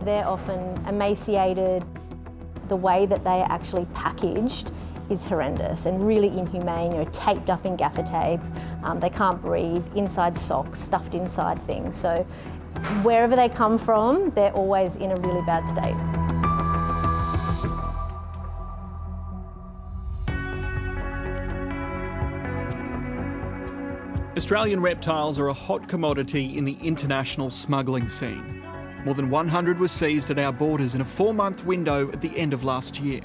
they're often emaciated. The way that they are actually packaged is horrendous and really inhumane, taped up in gaffer tape. They can't breathe, inside socks, stuffed inside things. So wherever they come from, they're always in a really bad state. Australian reptiles are a hot commodity in the international smuggling scene. More than 100 were seized at our borders in a 4-month window at the end of last year.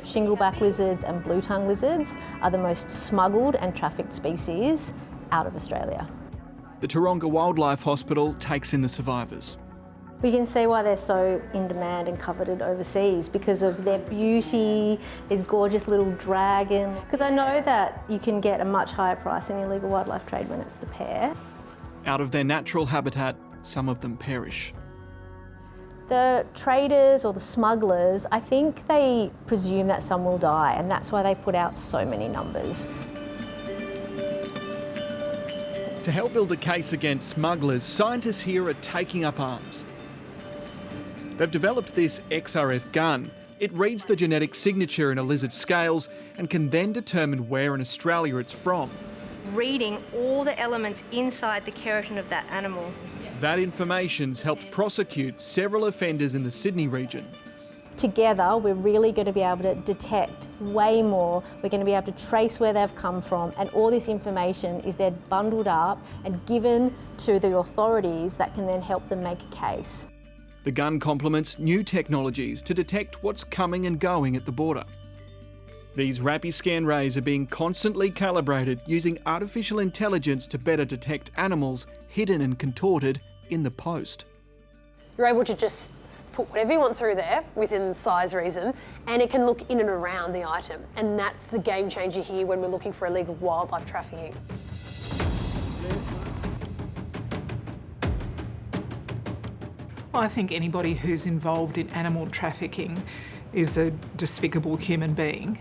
Shingleback lizards and blue-tongue lizards are the most smuggled and trafficked species out of Australia. The Taronga Wildlife Hospital takes in the survivors. We can see why they're so in demand and coveted overseas, because of their beauty, this gorgeous little dragon. Because I know that you can get a much higher price in illegal wildlife trade when it's the pair. Out of their natural habitat, some of them perish. The traders or the smugglers, I think they presume that some will die, and that's why they put out so many numbers. To help build a case against smugglers, scientists here are taking up arms. They've developed this XRF gun. It reads the genetic signature in a lizard's scales and can then determine where in Australia it's from. Reading all the elements inside the keratin of that animal. That information's helped prosecute several offenders in the Sydney region. Together, we're really going to be able to detect way more. We're going to be able to trace where they've come from, and all this information is then bundled up and given to the authorities that can then help them make a case. The gun complements new technologies to detect what's coming and going at the border. These Rapiscan rays are being constantly calibrated using artificial intelligence to better detect animals hidden and contorted in the post. You're able to just put whatever you want through there within size reason, and it can look in and around the item. And that's the game changer here when we're looking for illegal wildlife trafficking. I think anybody who's involved in animal trafficking is a despicable human being.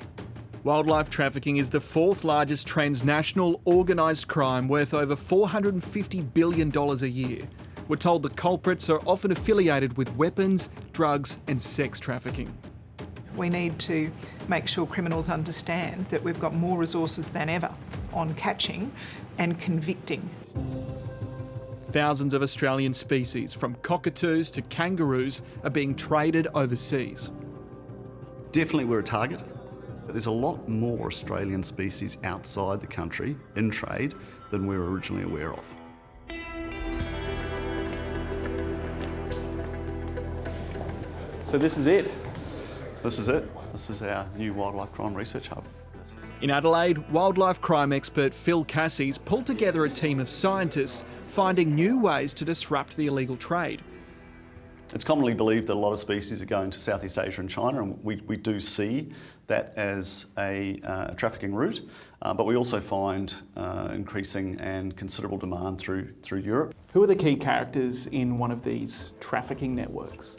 Wildlife trafficking is the 4th largest transnational organised crime, worth over $450 billion a year. We're told the culprits are often affiliated with weapons, drugs and sex trafficking. We need to make sure criminals understand that we've got more resources than ever on catching and convicting. Thousands of Australian species, from cockatoos to kangaroos, are being traded overseas. Definitely we're a target. There's a lot more Australian species outside the country in trade than we were originally aware of. So this is it. This is it. This is our new wildlife crime research hub. In Adelaide, wildlife crime expert Phil Cassie's pulled together a team of scientists finding new ways to disrupt the illegal trade. It's commonly believed that a lot of species are going to Southeast Asia and China, and we do see that as a trafficking route, but we also find increasing and considerable demand through Europe. Who are the key characters in one of these trafficking networks?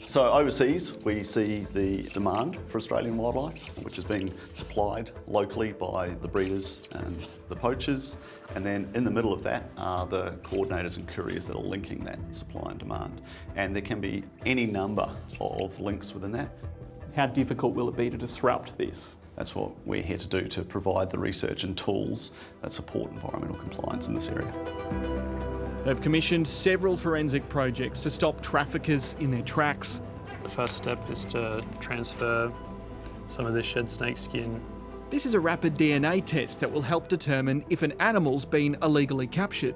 So overseas, we see the demand for Australian wildlife, which is being supplied locally by the breeders and the poachers. And then in the middle of that are the coordinators and couriers that are linking that supply and demand. And there can be any number of links within that. How difficult will it be to disrupt this? That's what we're here to do, to provide the research and tools that support environmental compliance in this area. They've commissioned several forensic projects to stop traffickers in their tracks. The first step is to transfer some of this shed snake skin. This is a rapid DNA test that will help determine if an animal's been illegally captured.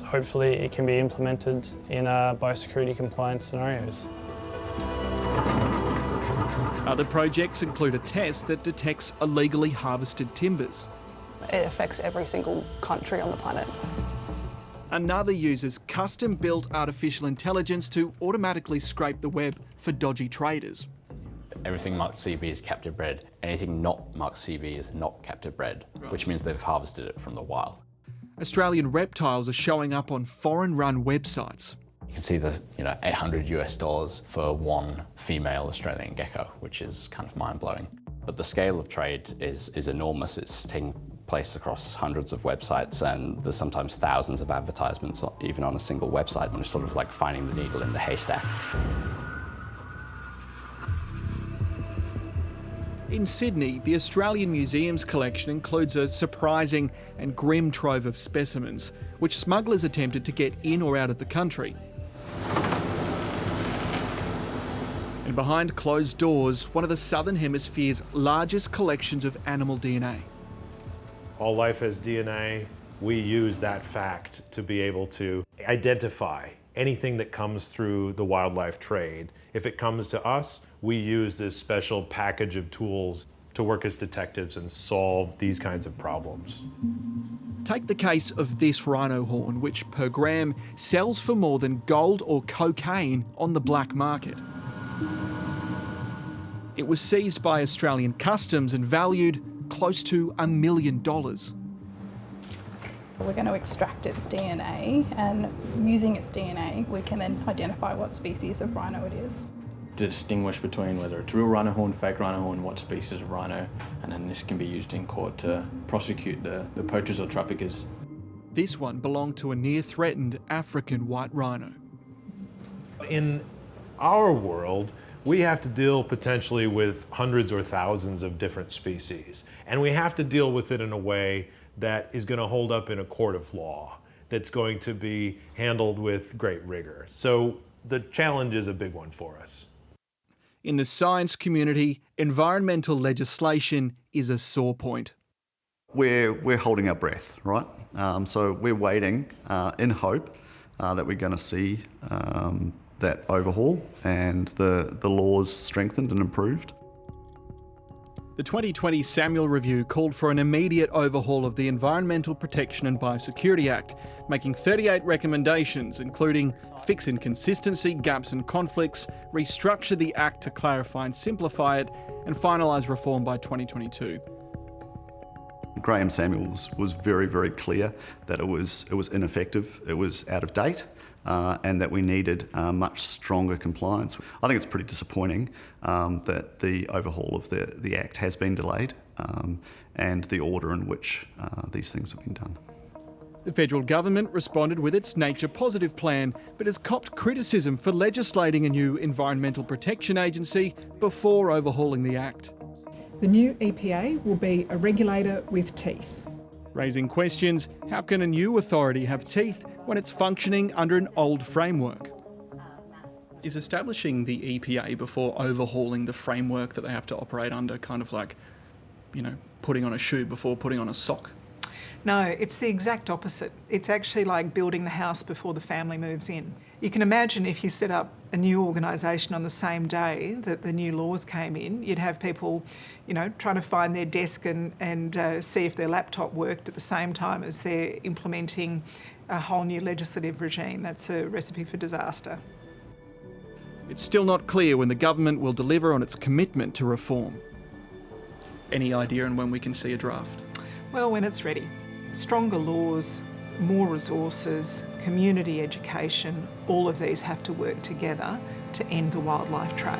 Hopefully it can be implemented in biosecurity compliance scenarios. Other projects include a test that detects illegally harvested timbers. It affects every single country on the planet. Another uses custom-built artificial intelligence to automatically scrape the web for dodgy traders. Everything marked CB is captive bred. Anything not marked CB is not captive bred, which means they've harvested it from the wild. Australian reptiles are showing up on foreign-run websites. You can see the $800 for one female Australian gecko, which is kind of mind-blowing. But the scale of trade is enormous. It's taking placed across hundreds of websites, and there's sometimes thousands of advertisements even on a single website, and it's sort of like finding the needle in the haystack. In Sydney, the Australian Museum's collection includes a surprising and grim trove of specimens, which smugglers attempted to get in or out of the country. And behind closed doors, one of the Southern Hemisphere's largest collections of animal DNA. All life has DNA. We use that fact to be able to identify anything that comes through the wildlife trade. If it comes to us, we use this special package of tools to work as detectives and solve these kinds of problems. Take the case of this rhino horn, which per gram sells for more than gold or cocaine on the black market. It was seized by Australian Customs and valued close to $1 million. We're going to extract its DNA, and using its DNA, we can then identify what species of rhino it is. To distinguish between whether it's real rhino horn, fake rhino horn, what species of rhino, and then this can be used in court to prosecute the poachers or traffickers. This one belonged to a near-threatened African white rhino. In our world, we have to deal potentially with hundreds or thousands of different species, and we have to deal with it in a way that is going to hold up in a court of law, that's going to be handled with great rigor. So the challenge is a big one for us. In the science community, environmental legislation is a sore point. We're holding our breath, right? So we're waiting in hope that we're going to see that overhaul and the laws strengthened and improved. The 2020 Samuel Review called for an immediate overhaul of the Environmental Protection and Biosecurity Act, making 38 recommendations, including fix inconsistency, gaps and conflicts, restructure the Act to clarify and simplify it, and finalise reform by 2022. Graham Samuel was very, very clear that it was ineffective, it was out of date, and that we needed much stronger compliance. I think it's pretty disappointing that the overhaul of the Act has been delayed and the order in which these things have been done. The federal government responded with its Nature Positive plan, but has copped criticism for legislating a new environmental protection agency before overhauling the Act. The new EPA will be a regulator with teeth. Raising questions, how can a new authority have teeth when it's functioning under an old framework? Is establishing the EPA before overhauling the framework that they have to operate under kind of like, putting on a shoe before putting on a sock? No, it's the exact opposite. It's actually like building the house before the family moves in. You can imagine if you set up a new organisation on the same day that the new laws came in, you'd have people, trying to find their desk and see if their laptop worked at the same time as they're implementing a whole new legislative regime. That's a recipe for disaster. It's still not clear when the government will deliver on its commitment to reform. Any idea on when we can see a draft? Well, when it's ready. Stronger laws, more resources, community education, all of these have to work together to end the wildlife trade.